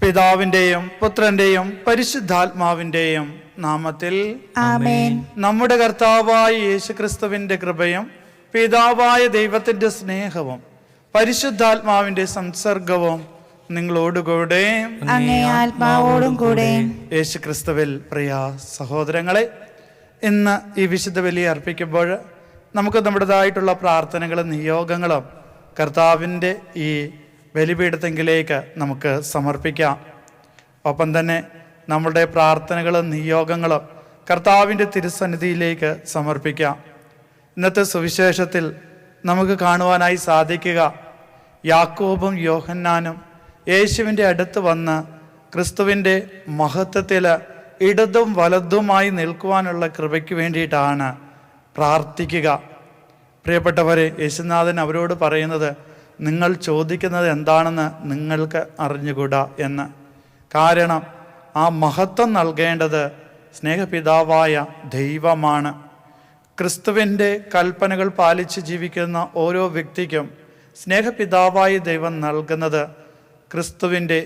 പിതാവിൻ്റെയും പുത്രൻ്റെയും പരിശുദ്ധാത്മാവിൻ്റെയും നാമത്തിൽ ആമേൻ. നമ്മുടെ കർത്താവായ യേശുക്രിസ്തുവിൻ്റെ കൃപയും പിതാവായ ദൈവത്തിൻ്റെ സ്നേഹവും പരിശുദ്ധാത്മാവിൻ്റെ സംസർഗവും നിങ്ങളോടുകൂടെ അങ്ങേ ആത്മാവോടും കൂടെ. യേശുക്രിസ്തുവിൽ പ്രിയ സഹോദരങ്ങളെ, ഇന്ന് ഈ വിശുദ്ധ ബലി അർപ്പിക്കുമ്പോൾ നമുക്ക് നമ്മുടേതായിട്ടുള്ള പ്രാർത്ഥനകളും നിയോഗങ്ങളും കർത്താവിൻ്റെ ഈ ബലിപീഠത്തെങ്കിലേക്ക് നമുക്ക് സമർപ്പിക്കാം. ഒപ്പം തന്നെ നമ്മളുടെ പ്രാർത്ഥനകളും നിയോഗങ്ങളും കർത്താവിൻ്റെ തിരുസന്നിധിയിലേക്ക് സമർപ്പിക്കാം. ഇന്നത്തെ സുവിശേഷത്തിൽ നമുക്ക് കാണുവാനായി സാധിക്കുക, യാക്കോബും യോഹന്നാനും യേശുവിൻ്റെ അടുത്ത് വന്ന് ക്രിസ്തുവിൻ്റെ മഹത്വത്തിൽ ഇടതും വലതുമായി നിൽക്കുവാനുള്ള കൃപയ്ക്ക് വേണ്ടിയിട്ടാണ് പ്രാർത്ഥിക്കുക. പ്രിയപ്പെട്ടവരെ, യേശുനാഥൻ അവരോട് പറയുന്നത്, നിങ്ങൾ ചോദിക്കുന്നത് എന്താണെന്ന് നിങ്ങൾക്ക് അറിഞ്ഞുകൂടാ എന്ന്. കാരണം ആ മഹത്വം നൽകേണ്ടത് സ്നേഹപിതാവായ ദൈവമാണ്. ക്രിസ്തുവിൻ്റെ കൽപ്പനകൾ പാലിച്ച് ജീവിക്കുന്ന ഓരോ വ്യക്തിക്കും സ്നേഹപിതാവായ ദൈവം നൽകുന്നത് ക്രിസ്തുവിൻ്റെ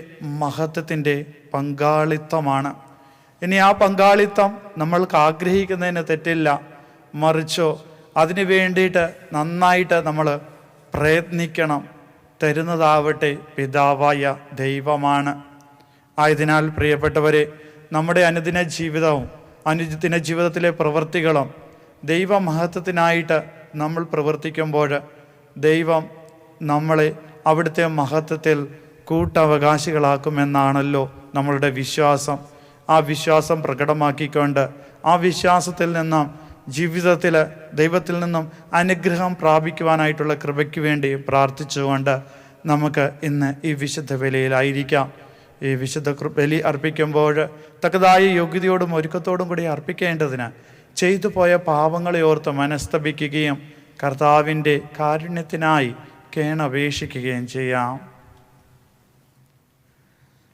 മഹത്വത്തിൻ്റെ പങ്കാളിത്തമാണ്. ഇനി ആ പങ്കാളിത്തം നമ്മൾക്ക് ആഗ്രഹിക്കുന്നതിന് തെറ്റില്ല, മറിച്ചോ അതിനു വേണ്ടിയിട്ട് നന്നായിട്ട് നമ്മൾ പ്രയത്നിക്കണം. തരുന്നതാവട്ടെ പിതാവായ ദൈവമാണ്. ആയതിനാൽ പ്രിയപ്പെട്ടവരെ, നമ്മുടെ അനുദിന ജീവിതത്തിലെ പ്രവൃത്തികളും ദൈവമഹത്വത്തിനായിട്ട് നമ്മൾ പ്രവർത്തിക്കുമ്പോൾ ദൈവം നമ്മളെ അവിടുത്തെ മഹത്വത്തിൽ കൂട്ടവകാശികളാക്കുമെന്നാണല്ലോ നമ്മളുടെ വിശ്വാസം. ആ വിശ്വാസം പ്രകടമാക്കിക്കൊണ്ട് ആ വിശ്വാസത്തിൽ നിന്നും ജീവിതത്തിൽ ദൈവത്തിൽ നിന്നും അനുഗ്രഹം പ്രാപിക്കുവാനായിട്ടുള്ള കൃപയ്ക്ക് വേണ്ടി പ്രാർത്ഥിച്ചുകൊണ്ട് നമുക്ക് ഇന്ന് ഈ വിശുദ്ധ ബലിയിലായിരിക്കാം. ഈ വിശുദ്ധ ബലി അർപ്പിക്കുമ്പോൾ തക്കതായ യോഗ്യതയോടും ഒരുക്കത്തോടും കൂടി അർപ്പിക്കേണ്ടതിന് ചെയ്തു പോയ പാപങ്ങളെ ഓർത്ത് മനസ്തപിക്കുകയും കർത്താവിൻ്റെ കാരുണ്യത്തിനായി കേണപേക്ഷിക്കുകയും ചെയ്യാം.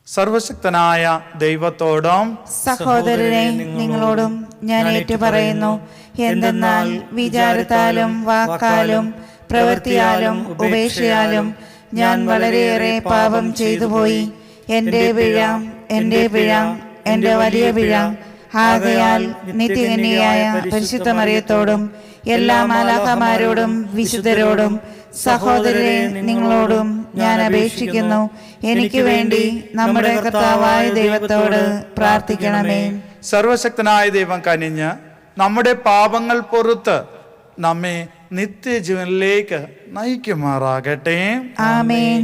സർവശക്തനായ ദൈവത്തോടും സഹോദരരെ നിങ്ങളോടും ഞാൻ ഏറ്റുപറയുന്നു. എന്തെന്നാൽ വിചാരത്താലും വാക്കാലും പ്രവൃത്തിയാലും ഉപേക്ഷയാലും ഞാൻ വളരെയേറെ പാപം ചെയ്തുപോയി. എൻ്റെ പിഴ, എൻ്റെ പിഴ, എൻ്റെ വലിയ പിഴ. ആകയാൽ നിത്യകന്യയായ പരിശുദ്ധ മറിയത്തോടും എല്ലാ മാലാഖമാരോടും വിശുദ്ധരോടും സഹോദരരെ നിങ്ങളോടും ഞാൻ അപേക്ഷിക്കുന്നു, എനിക്ക് വേണ്ടി നമ്മുടെ കർത്താവായ ദൈവത്തോട് പ്രാർത്ഥിക്കണമേ. സർവശക്തനായ ദൈവം കനിഞ്ഞ് നമ്മുടെ പാപങ്ങൾ പൊറുത്ത് നമ്മെ നിത്യജീവനിലേക്ക് നയിക്കുമാറാകട്ടെ. ആമേൻ.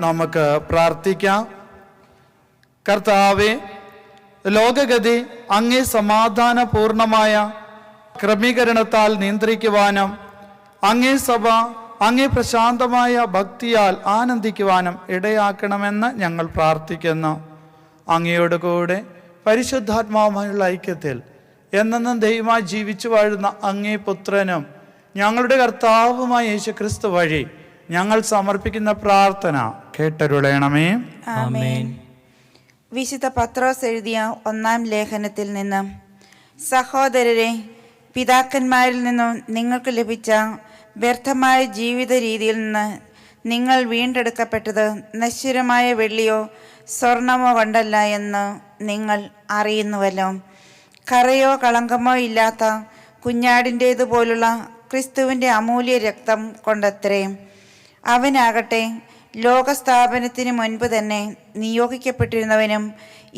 നമുക്ക് പ്രാർത്ഥിക്കാം. കർത്താവേ, ലോകഗതി അങ്ങേ സമാധാനപൂർണമായ ക്രമീകരണത്താൽ നിയന്ത്രിക്കുവാനും അങ്ങേ സഭ അങ്ങേ പ്രശാന്തമായ ഭക്തിയാൽ ആനന്ദിക്കുവാനും ഇടയാക്കണമെന്ന് ഞങ്ങൾ പ്രാർത്ഥിക്കുന്നു. അങ്ങയോട് കൂടെ പരിശുദ്ധാത്മാവുമായുള്ള ഐക്യത്തിൽ എന്നെന്നും ദൈവമായി ജീവിച്ചു വാഴുന്ന അങ്ങേ പുത്രനും ഞങ്ങളുടെ കർത്താവുമായ യേശുക്രിസ്തു വഴി ഞങ്ങൾ സമർപ്പിക്കുന്ന പ്രാർത്ഥന കേട്ടരുളയണമേ. ആമേൻ. വിശുദ്ധ പത്രോസ് എഴുതിയ 1-ാം ലേഖനത്തിൽ നിന്ന്, സഹോദരരെ, പിതാക്കന്മാരിൽ നിന്നും നിങ്ങൾക്ക് ലഭിച്ച വ്യർത്ഥമായ ജീവിത രീതിയിൽ നിന്ന് നിങ്ങൾ വീണ്ടെടുക്കപ്പെട്ടത് നശ്വരമായ വെള്ളിയോ സ്വർണമോ കൊണ്ടല്ല എന്ന് നിങ്ങൾ അറിയുന്നുവല്ലോ. കറയോ കളങ്കമോ ഇല്ലാത്ത കുഞ്ഞാടിൻ്റേതുപോലുള്ള ക്രിസ്തുവിൻ്റെ അമൂല്യ രക്തം കൊണ്ടത്രേ. അവനാകട്ടെ ലോകസ്ഥാപനത്തിന് മുൻപ് തന്നെ നിയോഗിക്കപ്പെട്ടിരുന്നവനും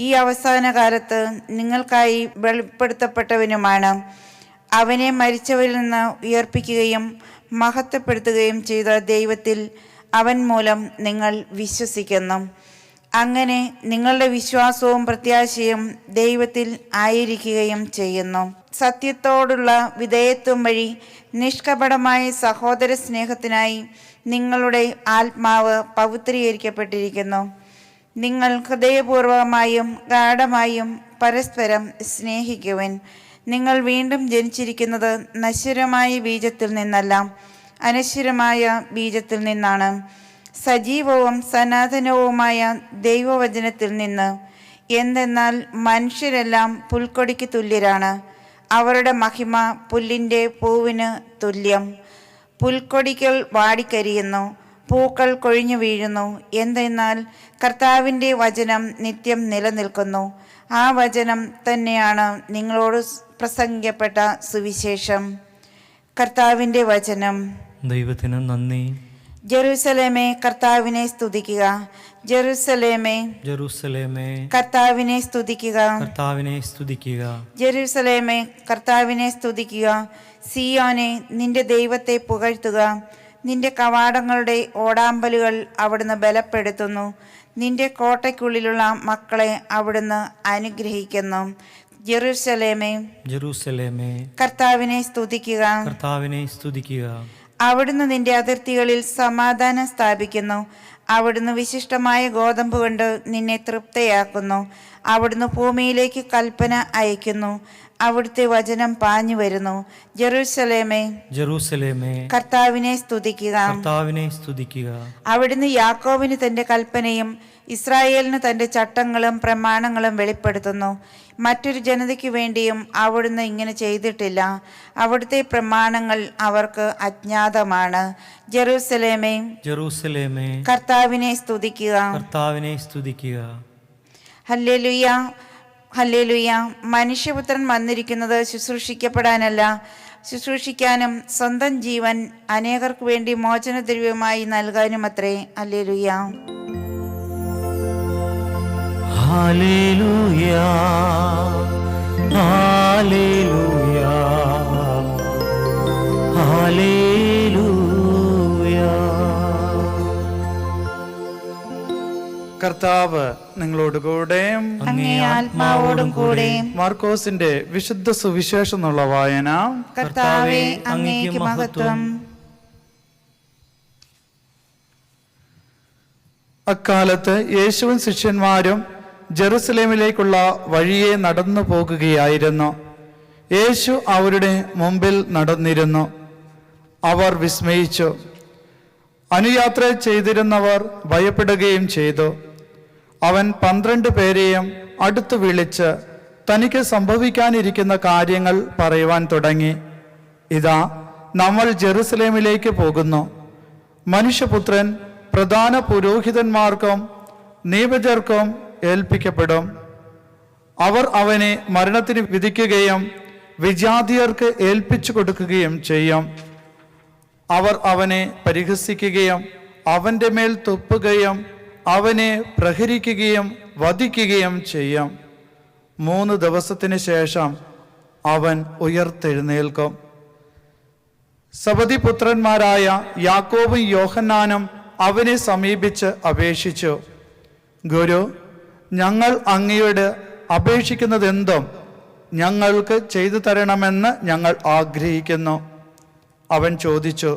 ഈ അവസാന കാലത്ത് നിങ്ങൾക്കായി വെളിപ്പെടുത്തപ്പെട്ടവനുമാണ്. അവനെ മരിച്ചവരിൽ നിന്ന് ഉയർപ്പിക്കുകയും മഹത്വപ്പെടുത്തുകയും ചെയ്ത ദൈവത്തിൽ അവൻ മൂലം നിങ്ങൾ വിശ്വസിക്കുന്നു. അങ്ങനെ നിങ്ങളുടെ വിശ്വാസവും പ്രത്യാശയും ദൈവത്തിൽ ആയിരിക്കുകയും ചെയ്യുന്നു. സത്യത്തോടുള്ള വിധേയത്വം വഴി നിഷ്കപടമായ സഹോദര സ്നേഹത്തിനായി നിങ്ങളുടെ ആത്മാവ് പവിത്രീകരിക്കപ്പെട്ടിരിക്കുന്നു. നിങ്ങൾ ഹൃദയപൂർവകമായും ഗാഢമായും പരസ്പരം സ്നേഹിക്കുവിൻ. നിങ്ങൾ വീണ്ടും ജനിച്ചിരിക്കുന്നത് നശ്വരമായ ബീജത്തിൽ നിന്നല്ല, അനശ്വരമായ ബീജത്തിൽ നിന്നാണ്, സജീവവും സനാതനവുമായ ദൈവവചനത്തിൽ നിന്ന്. എന്തെന്നാൽ മനുഷ്യരെല്ലാം പുൽക്കൊടിക്ക് തുല്യരാണ്. അവരുടെ മഹിമ പുല്ലിൻ്റെ പൂവിന് തുല്യം. പുൽക്കൊടികൾ വാടിക്കരിയുന്നു, പൂക്കൾ കൊഴിഞ്ഞു വീഴുന്നു. എന്തെന്നാൽ കർത്താവിൻ്റെ വചനം നിത്യം നിലനിൽക്കുന്നു. ആ വചനം തന്നെയാണ് നിങ്ങളോട് പ്രസംഗിക്കപ്പെട്ട സുവിശേഷം. കർത്താവിൻ്റെ വചനം. ദൈവത്തിന് നന്ദി. ജെറൂസലേമേ, കർത്താവിനെ സ്തുതിക്കുക. ജെറൂസലേമേ, ജെറൂസലേമേ, കർത്താവിനെ സ്തുതിക്കുക. കർത്താവിനെ സ്തുതിക്കുക. ജെറൂസലേമേ, കർത്താവിനെ സ്തുതിക്കുക. സിയോനെ, നിന്റെ ദൈവത്തെ പുകഴ്ത്തുക. നിന്റെ കവാടങ്ങളുടെ ഓടാമ്പലുകൾ അവിടുന്ന് ബലപ്പെടുത്തുന്നു. നിന്റെ കോട്ടയ്ക്കുള്ളിലുള്ള മക്കളെ അവിടുന്ന് അനുഗ്രഹിക്കുന്നു. ജെറൂസലേമേ, ജെറൂസലേമേ, കർത്താവിനെ സ്തുതിക്കുക. കർത്താവിനെ സ്തുതിക്കുക. അവിടുന്ന് നിന്റെ അതിർത്തികളിൽ സമാധാനം സ്ഥാപിക്കുന്നു. അവിടുന്ന് വിശിഷ്ടമായ ഗോതമ്പ് കൊണ്ട് നിന്നെ തൃപ്തയാക്കുന്നു. അവിടുന്ന് ഭൂമിയിലേക്ക് കൽപ്പന അയക്കുന്നു. അവിടുത്തെ വചനം പാഞ്ഞു വരുന്നു. ജെറൂസലേമേ, ജെറൂസലേമേ, കർത്താവിനെ സ്തുതിക്കുക. കർത്താവിനെ സ്തുതിക്കുക. അവിടുന്ന് യാക്കോബിന് തന്റെ കൽപ്പനയും ഇസ്രായേലിന് തന്റെ ചട്ടങ്ങളും പ്രമാണങ്ങളും വെളിപ്പെടുത്തുന്നു. മറ്റൊരു ജനതയ്ക്ക് വേണ്ടിയും അവിടുന്ന് ഇങ്ങനെ ചെയ്തിട്ടില്ല. അവിടുത്തെ പ്രമാണങ്ങൾ അവർക്ക് അജ്ഞാതമാണ്. ജെറൂസലേമേ, ജെറൂസലേമേ, കർത്താവിനെ സ്തുതിക്കുക. കർത്താവിനെ സ്തുതിക്കുക. Hallelujah, hallelujah. മനുഷ്യപുത്രൻ വന്നിരിക്കുന്നത് ശുശ്രൂഷിക്കപ്പെടാനല്ല, ശുശ്രൂഷിക്കാനും സ്വന്തം ജീവൻ അനേകർക്ക് വേണ്ടി മോചനദ്രവ്യമായി നൽകാനും അത്രേ. ഹല്ലേലൂയ. Hallelujah, hallelujah, hallelujah. കർത്താവ് നിങ്ങളോടുകൂടെ അങ്ങേ ആത്മാവോടും കൂടെ. മാർക്കോസിന്റെ വിശുദ്ധ സുവിശേഷം എന്നുള്ള വായന. കർത്താവേ, അങ്ങേക്ക് മഹത്വം. അക്കാലത്ത് യേശുവും ശിഷ്യന്മാരും ജെറുസലേമിലേക്കുള്ള വഴിയെ നടന്നു പോകുകയായിരുന്നു. യേശു അവരുടെ മുമ്പിൽ നടന്നിരുന്നു. അവർ വിസ്മയിച്ചു. അനുയാത്ര ചെയ്തിരുന്നവർ ഭയപ്പെടുകയും ചെയ്തു. അവൻ 12 പേരെയും അടുത്തു വിളിച്ച് തനിക്ക് സംഭവിക്കാനിരിക്കുന്ന കാര്യങ്ങൾ പറയുവാൻ തുടങ്ങി. ഇതാ, നമ്മൾ ജെറുസലേമിലേക്ക് പോകുന്നു. മനുഷ്യപുത്രൻ പ്രധാന പുരോഹിതന്മാർക്കും നീപജർക്കും ഏൽപ്പിക്കപ്പെടും. അവർ അവനെ മരണത്തിന് വിധിക്കുകയും വിജാതിയർക്ക് ഏൽപ്പിച്ചു കൊടുക്കുകയും ചെയ്യും. അവർ അവനെ പരിഹസിക്കുകയും അവൻ്റെ മേൽ തുപ്പുകയും അവനെ പ്രഹരിക്കുകയും വധിക്കുകയും ചെയ്യും. 3 ദിവസത്തിന് ശേഷം അവൻ ഉയർത്തെഴുന്നേൽക്കും. സബദിപുത്രന്മാരായ യാക്കോബും യോഹന്നാനും അവനെ സമീപിച്ച് അപേക്ഷിച്ചു, ഗുരു, ഞങ്ങൾ അങ്ങയോട് അപേക്ഷിക്കുന്നതെന്തും ഞങ്ങൾക്ക് ചെയ്തു തരണമെന്ന് ഞങ്ങൾ ആഗ്രഹിക്കുന്നു. അവൻ ചോദിച്ചു,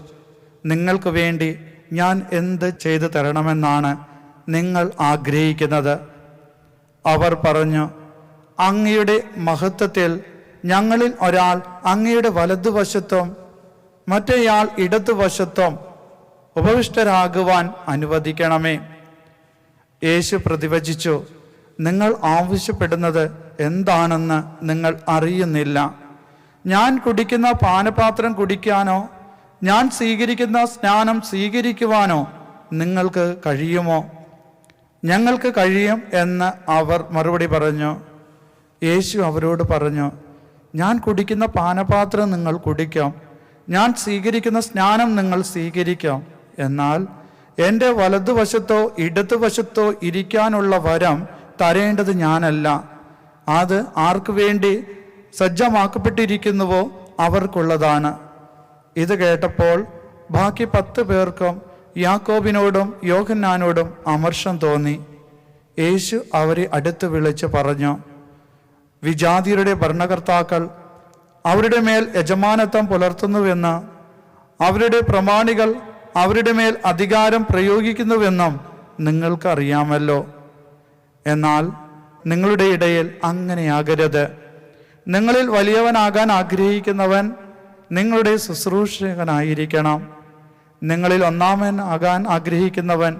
നിങ്ങൾക്ക് വേണ്ടി ഞാൻ എന്ത് ചെയ്തു തരണമെന്നാണ് നിങ്ങൾ ആഗ്രഹിക്കുന്നത്? അവർ പറഞ്ഞു, അങ്ങയുടെ മഹത്വത്തിൽ ഞങ്ങളിൽ ഒരാൾ അങ്ങയുടെ വലതുവശത്തും മറ്റേയാൾ ഇടതുവശത്തും ഉപവിഷ്ടരാകുവാൻ അനുവദിക്കണമേ. യേശു പ്രതിവചിച്ചു, നിങ്ങൾ ആവശ്യപ്പെടുന്നത് എന്താണെന്ന് നിങ്ങൾ അറിയുന്നില്ല. ഞാൻ കുടിക്കുന്ന പാനപാത്രം കുടിക്കാനോ ഞാൻ സ്വീകരിക്കുന്ന സ്നാനം സ്വീകരിക്കുവാനോ നിങ്ങൾക്ക് കഴിയുമോ? ഞങ്ങൾക്ക് കഴിയും എന്ന് അവർ മറുപടി പറഞ്ഞു. യേശു അവരോട് പറഞ്ഞു, ഞാൻ കുടിക്കുന്ന പാനപാത്രം നിങ്ങൾ കുടിക്കാം, ഞാൻ സ്വീകരിക്കുന്ന സ്നാനം നിങ്ങൾ സ്വീകരിക്കാം. എന്നാൽ എൻ്റെ വലതുവശത്തോ ഇടതുവശത്തോ ഇരിക്കാനുള്ള വരം തരേണ്ടത് ഞാനല്ല, അത് ആർക്കു വേണ്ടി സജ്ജമാക്കപ്പെട്ടിരിക്കുന്നുവോ അവർക്കുള്ളതാണ്. ഇത് കേട്ടപ്പോൾ ബാക്കി 10 പേർക്കും യാക്കോബിനോടും യോഹന്നാനോടും അമർഷം തോന്നി. യേശു അവരെ അടുത്ത് വിളിച്ച് പറഞ്ഞു, വിജാതിയരുടെ ഭരണകർത്താക്കൾ അവരുടെ മേൽ യജമാനത്വം പുലർത്തുന്നുവെന്ന്, അവരുടെ പ്രമാണികൾ അവരുടെ മേൽ അധികാരം പ്രയോഗിക്കുന്നുവെന്നും നിങ്ങൾക്കറിയാമല്ലോ. എന്നാൽ നിങ്ങളുടെ ഇടയിൽ അങ്ങനെയാകരുത്. നിങ്ങളിൽ വലിയവനാകാൻ ആഗ്രഹിക്കുന്നവൻ നിങ്ങളുടെ ശുശ്രൂഷകനായിരിക്കണം. നിങ്ങളിൽ ഒന്നാമനാകാൻ ആഗ്രഹിക്കുന്നവൻ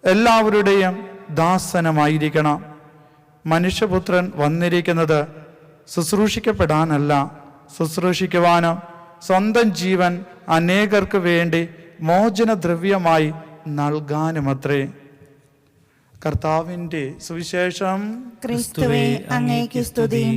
എല്ലാവരുടെയും ദാസനമായിരിക്കണം. മനുഷ്യപുത്രൻ വന്നിരിക്കുന്നത് ശുശ്രൂഷിക്കപ്പെടാനല്ല, ശുശ്രൂഷിക്കുവാനും സ്വന്തം ജീവൻ അനേകർക്ക് വേണ്ടി മോചനദ്രവ്യമായി നൽകാനുമത്രേ. കർത്താവിൻ്റെ സുവിശേഷം. ക്രിസ്തുവേ, അങ്ങേക്ക് സ്തുതി.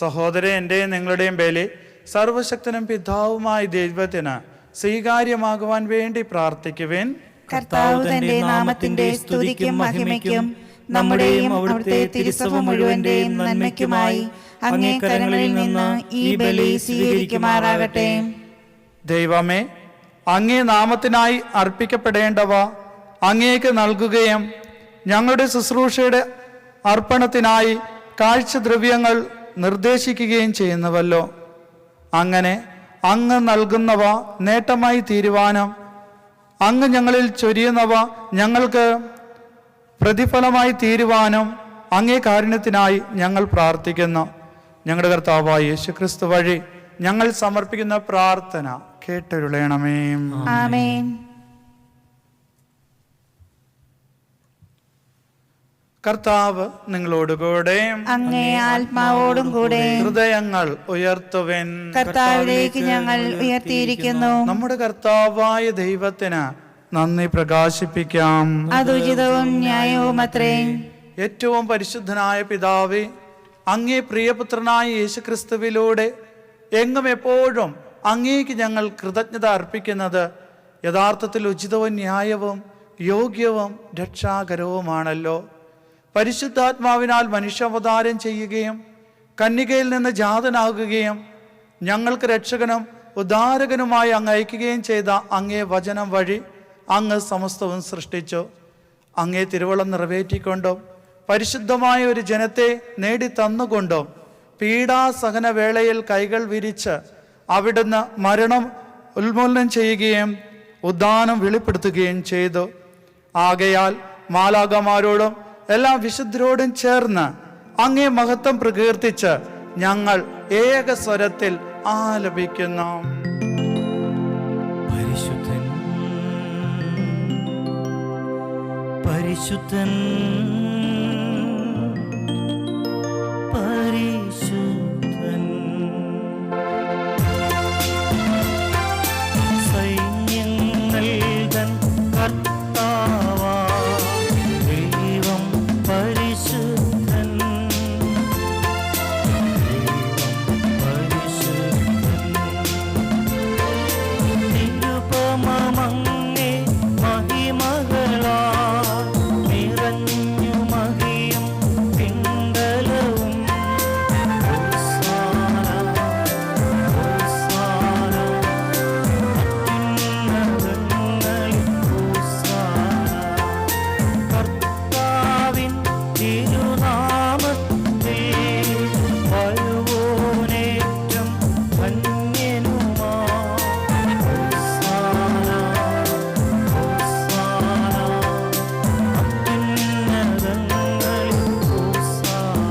സഹോദരൻ, എൻ്റെയും നിങ്ങളുടെയും ബലി സർവശക്തനും പിതാവുമായ ദൈവത്തിന് സ്വീകാര്യമാകുവാൻ വേണ്ടി പ്രാർത്ഥിക്കുവേൻ. കർത്താവ് തന്റെ നാമത്തിന്റെ സ്തുതിക്കും മഹിമയ്ക്കും നമ്മുടെയും അവിടുത്തെ തിരുസഭ മുഴുവന്റെയും നന്മയ്ക്കുമായി അങ്ങേ കരങ്ങളിൽ നിന്ന് ഈ ബലി സ്വീകരിക്കുമാറാകട്ടെ. ദൈവമേ, അങ്ങേ നാമത്തിനായി അർപ്പിക്കപ്പെടേണ്ടവ അങ്ങേക്ക് നൽകുകയും ഞങ്ങളുടെ ശുശ്രൂഷയുടെ അർപ്പണത്തിനായി കാഴ്ചദ്രവ്യങ്ങൾ നിർദ്ദേശിക്കുകയും ചെയ്യുന്നുവല്ലോ. അങ്ങനെ അങ്ങ് നൽകുന്നവ നേട്ടമായി തീരുവാനും അങ്ങ് ഞങ്ങളിൽ ചൊരിയുന്നവ ഞങ്ങൾക്ക് പ്രതിഫലമായി തീരുവാനും അങ്ങേ കാരുണ്യത്തിനായി ഞങ്ങൾ പ്രാർത്ഥിക്കുന്നു. ഞങ്ങളുടെ കർത്താവായ യേശുക്രിസ്തു വഴി ഞങ്ങൾ സമർപ്പിക്കുന്ന പ്രാർത്ഥന കേട്ടരുളണമേ. ആമേൻ. കർത്താവ് നിങ്ങളോടുകൂടെ, അങ്ങേ ആത്മാവോടും കൂടെ. ഹൃദയങ്ങൾ ഉയർത്തുവൻ. കർത്താവിലേക്ക് ഞങ്ങൾ ഉയർത്തിയിരിക്കുന്നു. നമ്മുടെ കർത്താവായ ദൈവത്തിന് നന്ദി പ്രകാശിപ്പിക്കാം. അതുചിതവും ന്യായവും അത്രേ. ഏറ്റവും പരിശുദ്ധനായ പിതാവേ, അങ്ങേ പ്രിയപുത്രനായ യേശുക്രിസ്തുവിലൂടെ എങ്ങും എപ്പോഴും അങ്ങേക്ക് ഞങ്ങൾ കൃതജ്ഞത അർപ്പിക്കുന്നത് യഥാർത്ഥത്തിൽ ഉചിതവും ന്യായവും യോഗ്യവും രക്ഷാകരവുമാണല്ലോ. പരിശുദ്ധാത്മാവിനാൽ മനുഷ്യാവതാരം ചെയ്യുകയും കന്യകയിൽ നിന്ന് ജാതനാകുകയും ഞങ്ങൾക്ക് രക്ഷകനും ഉദ്ധാരകനുമായി അങ്ങ് അയക്കുകയും ചെയ്ത അങ്ങേ വചനം വഴി അങ്ങ് സമസ്തവും സൃഷ്ടിച്ചു. അങ്ങേ തിരുവള്ളം നിറവേറ്റിക്കൊണ്ടും പരിശുദ്ധമായ ഒരു ജനത്തെ നേടിത്തന്നുകൊണ്ടും പീഡാസഹന വേളയിൽ കൈകൾ വിരിച്ച് അവിടുന്ന് മരണം ഉന്മൂലനം ചെയ്യുകയും ഉദ്ധാനം വെളിപ്പെടുത്തുകയും ചെയ്തു. ആകയാൽ മാലാഖമാരോടും എല്ലാ വിശുദ്ധരോടും ചേർന്ന് അങ്ങേ മഹത്വം പ്രകീർത്തിച്ച് ഞങ്ങൾ ഏകസ്വരത്തിൽ ആലപിക്കുന്നു. പരിശുദ്ധൻ പരിശുദ്ധൻ പരിശുദ്ധൻ സൈന്യങ്ങൾ തൻ കർത്താവാ ദൈവം പരിശുദ്ധൻ നിരുപമമങ്ങേ മഹിമകളാ നിറഞ്ഞു മഹിയും പിണ്ടലവും ഹോസാന ഹോസാന അത്യുന്നതങ്ങളിൽ ഹോസാന കർത്താവിൻ തിരുനാമത്തിൽ വരുവോനേറ്റം ധന്യനുമാ ഹോസാന ഹോസാന അത്യുന്നതങ്ങളിൽ ഹോസാന.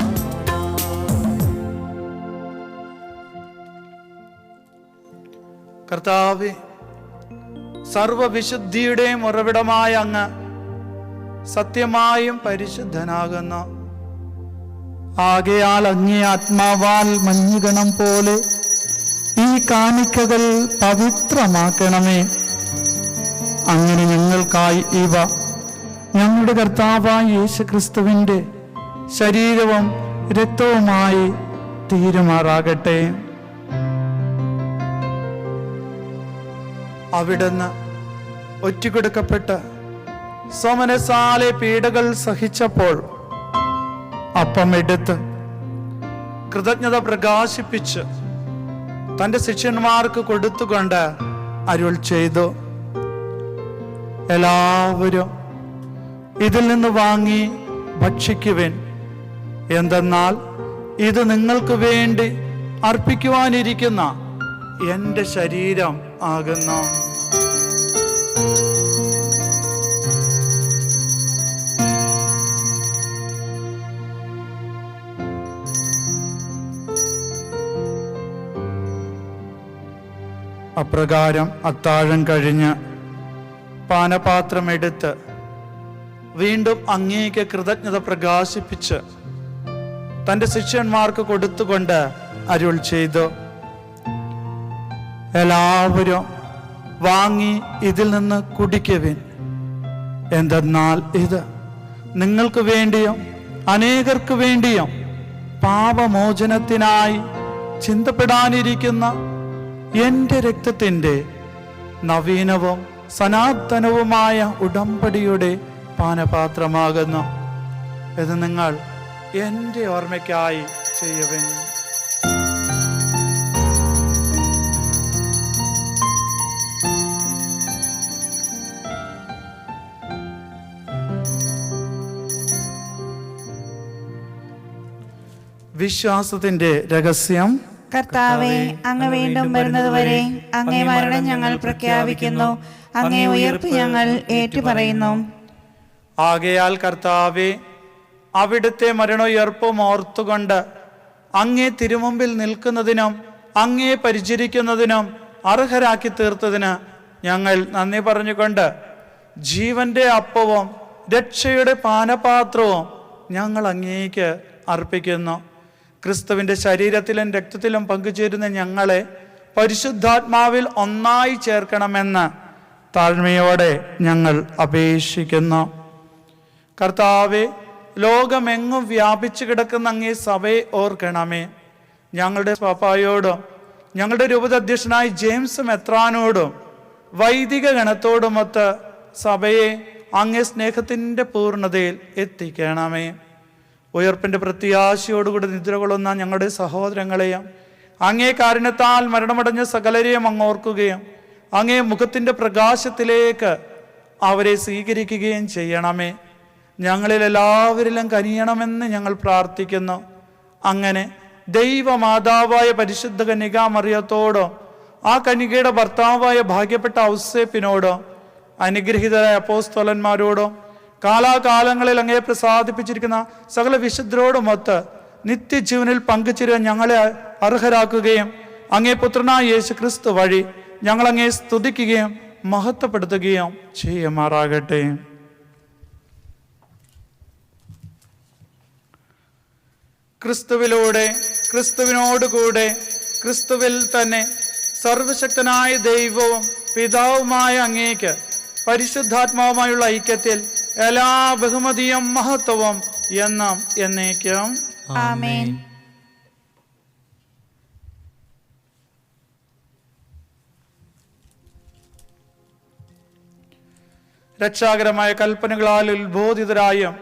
കർത്താവേ, സർവവിശുദ്ധിയുടെയും ഉറവിടമായ അങ്ങ് സത്യമായും പരിശുദ്ധനാകുന്നു. ആകയാൽ അങ്ങേ ആത്മാവാൽ മഞ്ഞുകണം പോലെ ഈ കാണിക്കകൾ പവിത്രമാക്കണമേ. അങ്ങനെ ഞങ്ങൾക്കായി ഇവ ഞങ്ങളുടെ കർത്താവായ യേശുക്രിസ്തുവിൻ്റെ ശരീരവും രക്തവുമായി തീരുമാറാകട്ടെ. അവിടുന്ന് ഒറ്റുകൊടുക്കപ്പെട്ട് സ്വമനസാലെ പീഡകൾ സഹിച്ചപ്പോൾ അപ്പം എടുത്ത് കൃതജ്ഞത പ്രകാശിപ്പിച്ച് തൻ്റെ ശിഷ്യന്മാർക്ക് കൊടുത്തുകൊണ്ട് അരുൾ ചെയ്തു, എല്ലാവരും ഇതിൽ നിന്ന് വാങ്ങി ഭക്ഷിക്കുവിൻ. എന്തെന്നാൽ ഇത് നിങ്ങൾക്ക് വേണ്ടി അർപ്പിക്കുവാനിരിക്കുന്ന എൻ്റെ ശരീരം ആകുന്നു. അപ്രകാരം അത്താഴം കഴിഞ്ഞ് പാനപാത്രമെടുത്ത് വീണ്ടും അങ്ങേക്ക് കൃതജ്ഞത പ്രകാശിപ്പിച്ച് തൻ്റെ ശിഷ്യന്മാർക്ക് കൊടുത്തുകൊണ്ട് അരുൾ ചെയ്തു, എല്ലാവരും വാങ്ങി ഇതിൽ നിന്ന് കുടിക്കുവിൻ. എന്തെന്നാൽ ഇത് നിങ്ങൾക്ക് വേണ്ടിയും അനേകർക്ക് വേണ്ടിയും പാപമോചനത്തിനായി ചിന്തപ്പെടാനിരിക്കുന്ന എൻ്റെ രക്തത്തിൻ്റെ നവീനവും സനാതനവുമായ ഉടമ്പടിയുടെ പാനപാത്രമാകുന്നു. ഇത് നിങ്ങൾ എൻ്റെ ഓർമ്മയ്ക്കായി ചെയ്യുവിൻ. വിശ്വാസത്തിന്റെ രഹസ്യം. കർത്താവെ, അങ്ങ് വീണ്ടും വരുന്നതുവരെ അങ്ങേ മരണം ഞങ്ങൾ പ്രഖ്യാപിക്കുന്നു, അങ്ങേ ഉയർപ്പ് ഞങ്ങൾ ഏറ്റുപറയുന്നു. ആകയാൽ കർത്താവെ, അവിടുത്തെ മരണോയർപ്പും ഓർത്തുകൊണ്ട് അങ്ങേ തിരുമുമ്പിൽ നിൽക്കുന്നതിനും അങ്ങേ പരിചരിക്കുന്നതിനും അർഹരാക്കി തീർത്തതിന് ഞങ്ങൾ നന്ദി പറഞ്ഞുകൊണ്ട് ജീവന്റെ അപ്പവും രക്ഷയുടെ പാനപാത്രവും ഞങ്ങൾ അങ്ങേക്ക് അർപ്പിക്കുന്നു. ക്രിസ്തുവിൻ്റെ ശരീരത്തിലും രക്തത്തിലും പങ്കുചേരുന്ന ഞങ്ങളെ പരിശുദ്ധാത്മാവിൽ ഒന്നായി ചേർക്കണമെന്ന് താഴ്മയോടെ ഞങ്ങൾ അപേക്ഷിക്കുന്നു. കർത്താവെ, ലോകമെങ്ങും വ്യാപിച്ചു കിടക്കുന്ന അങ്ങേ സഭയെ ഓർക്കണമേ. ഞങ്ങളുടെ പാപ്പായോടും ഞങ്ങളുടെ രൂപത അധ്യക്ഷനായ ജെയിംസ് മെത്രാനോടും വൈദിക ഗണത്തോടുമൊത്ത് സഭയെ അങ്ങേ സ്നേഹത്തിൻ്റെ പൂർണ്ണതയിൽ എത്തിക്കണമേ. ഉയർപ്പിൻ്റെ പ്രത്യാശയോടുകൂടി നിദ്ര കൊള്ളുന്ന ഞങ്ങളുടെ സഹോദരങ്ങളെയും അങ്ങേ കാരുണ്യത്താൽ മരണമടഞ്ഞ സകലരെയും അങ്ങ് ഓർക്കുകയും അങ്ങേ മുഖത്തിൻ്റെ പ്രകാശത്തിലേക്ക് അവരെ സ്വീകരിക്കുകയും ചെയ്യണമേ. ഞങ്ങളിൽ എല്ലാവരിലും കനിയണമെന്ന് ഞങ്ങൾ പ്രാർത്ഥിക്കുന്നു. അങ്ങനെ ദൈവമാതാവായ പരിശുദ്ധ കന്യകാ മറിയത്തോടും ആ കന്യകയുടെ ഭർത്താവായ ഭാഗ്യപ്പെട്ട ഔസേപ്പിനോടും അനുഗ്രഹീതരായ അപ്പോസ്തലന്മാരോടും കാലാകാലങ്ങളിൽ അങ്ങേ പ്രസാദിപ്പിച്ചിരിക്കുന്ന സകല വിശുദ്ധരോടുമൊത്ത് നിത്യജീവനിൽ പങ്കുചേരാൻ ഞങ്ങളെ അർഹരാക്കുകയും അങ്ങേ പുത്രനായ യേശു ക്രിസ്തു വഴി ഞങ്ങളങ്ങേ സ്തുതിക്കുകയും മഹത്വപ്പെടുത്തുകയും ചെയ്യുമാറാകട്ടെ. ക്രിസ്തുവിലൂടെ, ക്രിസ്തുവിനോടുകൂടെ, ക്രിസ്തുവിൽ തന്നെ സർവശക്തനായ ദൈവവും പിതാവുമായ അങ്ങേക്ക് പരിശുദ്ധാത്മാവുമായുള്ള ഐക്യത്തിൽ എല്ലാ ബഹുമതിയും മഹത്വവും എന്നും എന്നേക്കും ആമേൻ. രക്ഷാകരമായ കൽപ്പനകളാൽ ഉത്ബോധിതരായും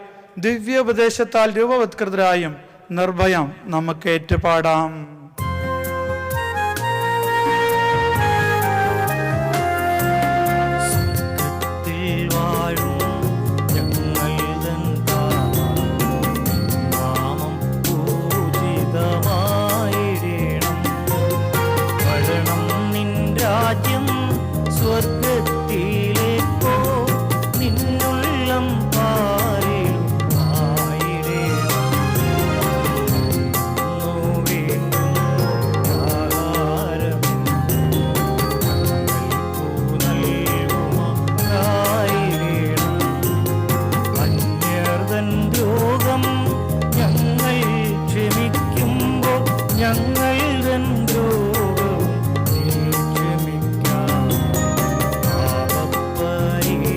ദിവ്യോപദേശത്താൽ രൂപവത്കൃതരായും നിർഭയം നമുക്ക് ഏറ്റുപാടാം. സ്വർഗത്തിലേക്കോ നിന്നുള്ളം പാരിലും അന്യർതൻ രോഗം ഞങ്ങൾ ക്ഷമിക്കുമ്പോൾ ഞങ്ങൾ തൻ രോഗം ക്ഷമിക്കാം. പാപപരീക്ഷയിൽ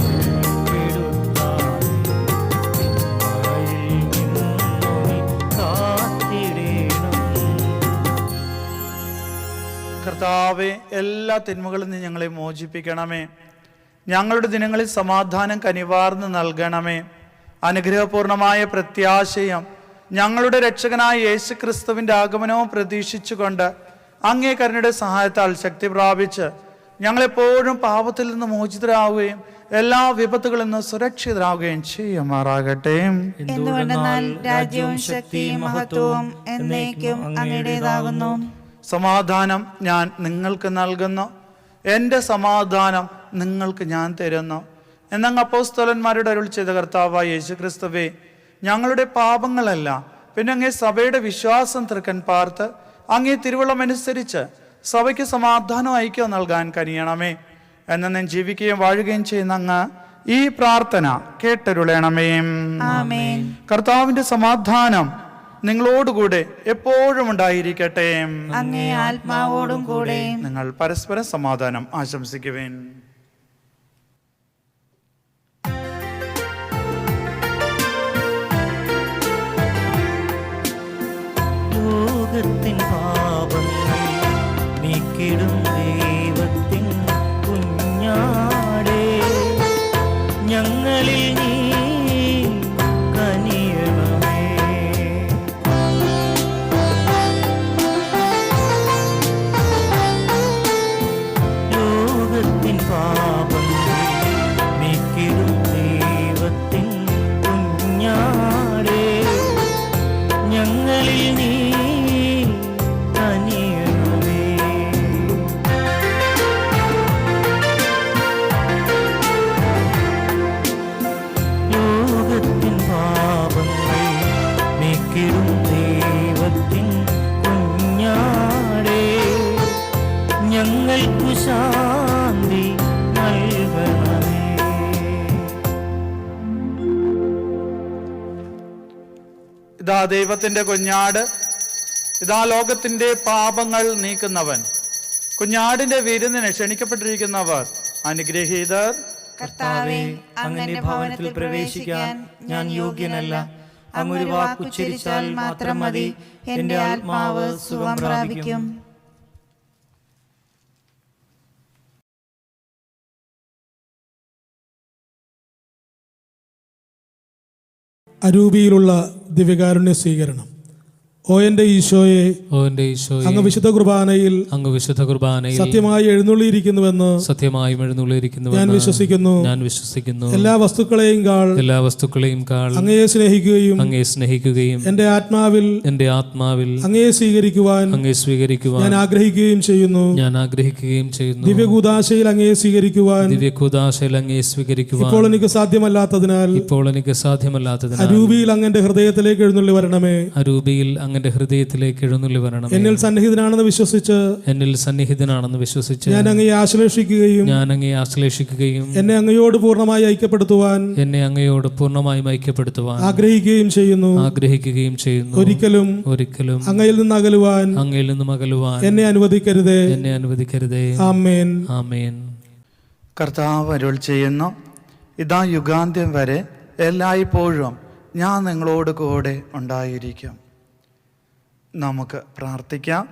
ഉൾപ്പെടുത്താതെ തിന്മയിൽ നിന്നു നീ കാത്തിടേണം. കർത്താവെ, എല്ലാ തിന്മകളിൽ നിന്ന് ഞങ്ങളെ മോചിപ്പിക്കണമേ. ഞങ്ങളുടെ ദിനങ്ങളിൽ സമാധാനം കനിവാർന്ന് നൽകണമേ. അനുഗ്രഹപൂർണമായ പ്രത്യാശയും ഞങ്ങളുടെ രക്ഷകനായ യേശു ക്രിസ്തുവിൻ്റെ ആഗമനവും പ്രതീക്ഷിച്ചുകൊണ്ട് അങ്ങേ കരുണയുടെ സഹായത്താൽ ശക്തി പ്രാപിച്ച് ഞങ്ങളെപ്പോഴും പാപത്തിൽ നിന്ന് മോചിതരാകുകയും എല്ലാ വിപത്തുകളിൽ നിന്ന് സുരക്ഷിതരാകുകയും ചെയ്യുമാറാകട്ടെ. എന്തുകൊണ്ടെന്നാൽ രാജ്യവും ശക്തിയും മഹത്വവും എന്നേക്കും അങ്ങയുടേതാകുന്നു. സമാധാനം ഞാൻ നിങ്ങൾക്ക് നൽകുന്നു, എൻ്റെ സമാധാനം നിങ്ങൾക്ക് ഞാൻ തരുന്നു എന്നങ്ങ് അപ്പോസ്തലന്മാരുടെ അരുൾ ചെയ്ത കർത്താവായ യേശു ക്രിസ്തുവേ, ഞങ്ങളുടെ പാപങ്ങളല്ല പിന്നെ അങ്ങേ സഭയുടെ വിശ്വാസം തൃക്കൻ പാർത്ത് അങ്ങേ തിരുവള്ളമനുസരിച്ച് സഭയ്ക്ക് സമാധാനം ഐക്യം നൽകാൻ കനിയണമേ. എന്നും ജീവിക്കുകയും വാഴുകയും ചെയ്യുന്ന അങ്ങ് ഈ പ്രാർത്ഥന കേട്ടരുളണമേ. ആമേൻ. കർത്താവിൻ്റെ സമാധാനം നിങ്ങളോടുകൂടെ എപ്പോഴും ഉണ്ടായിരിക്കട്ടെ. അങ്ങേ ആത്മാവോടും കൂടെ. നിങ്ങൾ പരസ്പരം സമാധാനം ആശംസിക്കുവേൻ. ലോകത്തിൻ പാപങ്ങൾ നീക്കിടും ദൈവത്തിൻ കുഞ്ഞാടേ, ഞങ്ങളിൽ നീ കനിയണമേ. ലോകത്തിൻ പാപങ്ങൾ നീക്കിടും ദൈവത്തിൻ കുഞ്ഞാടേ, ഞങ്ങളിൽ നീ കനിയണമേ. ലോകത്തിൻ പാപങ്ങൾ നീക്കിടും ദൈവത്തിൻ കുഞ്ഞാടേ, ഞങ്ങൾക്കു ശാന്തി നൽകണമേ. ഇതാ ദൈവത്തിൻ്റെ കുഞ്ഞാട്, ഇതാ ലോകത്തിൻ്റെ പാപങ്ങൾ നീക്കുന്നവൻ. കുഞ്ഞാടിൻ്റെ വിരുന്നിന് ക്ഷണിക്കപ്പെട്ടിരിക്കുന്നവർ അനുഗ്രഹീതർ. കർത്താവേ, അങ്ങന്റെ ഭവനത്തിൽ പ്രവേശിക്കാൻ ഞാൻ യോഗ്യനല്ല. അങ്ങൊരു വാക്കുച്ചരിച്ചാൽ മാത്രം മതി, എന്റെ ആത്മാവ് സുഖം പ്രാപിക്കും. അരൂപിയിലുള്ള ദിവ്യകാരുണ്യ സ്വീകരണം. ഓ എന്റെ ഈശോയെ, ഓ എന്റെ ഈശോയെ, അങ്ങ് വിശുദ്ധ കുർബാനയിൽ സത്യമായി എഴുന്നള്ളിയിരിക്കുന്നുവെന്ന് ഞാൻ വിശ്വസിക്കുന്നു. എല്ലാ വസ്തുക്കളെയും കാൾ അങ്ങയെ സ്നേഹിക്കുകയും എന്റെ ആത്മാവിൽ അങ്ങയെ സ്വീകരിക്കുവാൻ ഞാൻ ആഗ്രഹിക്കുകയും ചെയ്യുന്നു. ദിവ്യകൂദാശയിൽ അങ്ങയെ സ്വീകരിക്കുവാൻ ഇപ്പോൾ എനിക്ക് സാധ്യമല്ലാത്തതിനാൽ അരൂപിയിൽ അങ്ങന്റെ ഹൃദയത്തിലേക്ക് എഴുന്നള്ളി വരണമേ. എന്നിൽ സന്നിഹിതനാണെന്ന് വിശ്വസിച്ച് ഞാൻ അങ്ങയെ ആശ്ലേഷിക്കുകയും എന്നെ അങ്ങയോട് പൂർണ്ണമായി ഐക്യപ്പെടുത്തുവാൻ ആഗ്രഹിക്കുകയും ചെയ്യുന്നു. ഒരിക്കലും അങ്ങയിൽ നിന്ന് അകലുവാൻ എന്നെ അനുവദിക്കരുതേ. ആമേൻ. കർത്താവ് അരുൾ ചെയ്യുന്നു, ഇതാ യുഗാന്ത്യം വരെ എല്ലായ്പ്പോഴും ഞാൻ നിങ്ങളോട് കൂടെ ഉണ്ടായിരിക്കും. നമുക്ക് പ്രാർത്ഥിക്കാം.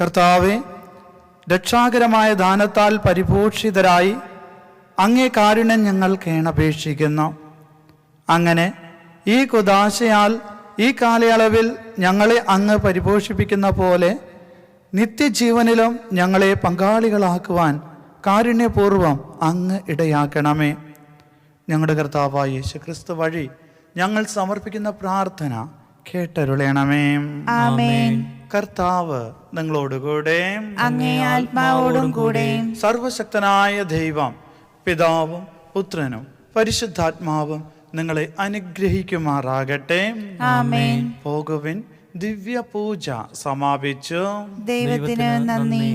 കർത്താവേ, രക്ഷാകരമായ ദാനത്താൽ പരിപോഷിതരായി അങ്ങേ കാരുണ്യം ഞങ്ങൾ കേണപേക്ഷിക്കുന്നു. അങ്ങനെ ഈ കുദാശയാൽ ഈ കാലയളവിൽ ഞങ്ങളെ അങ്ങ് പരിപോഷിപ്പിക്കുന്ന പോലെ നിത്യജീവനിലും ഞങ്ങളെ പങ്കാളികളാക്കുവാൻ കാരുണ്യപൂർവം അങ്ങ് ഇടയാക്കണമേ. ഞങ്ങളുടെ കർത്താവായ യേശുക്രിസ്തു വഴി ഞങ്ങൾ സമർപ്പിക്കുന്ന പ്രാർത്ഥന കേട്ടരുളണമേ. ആമേൻ. കർത്താവ് നിങ്ങളോടുകൂടെ, അങ്ങേ ആത്മാവോടും കൂടെ. സർവശക്തനായ ദൈവം പിതാവും പുത്രനും പരിശുദ്ധാത്മാവും നിങ്ങളെ അനുഗ്രഹിക്കുമാറാകട്ടെ. ആമേൻ. പോകുവിൻ, ദിവ്യ പൂജ സമാപിച്ചു. ദൈവത്തിന് നന്ദി.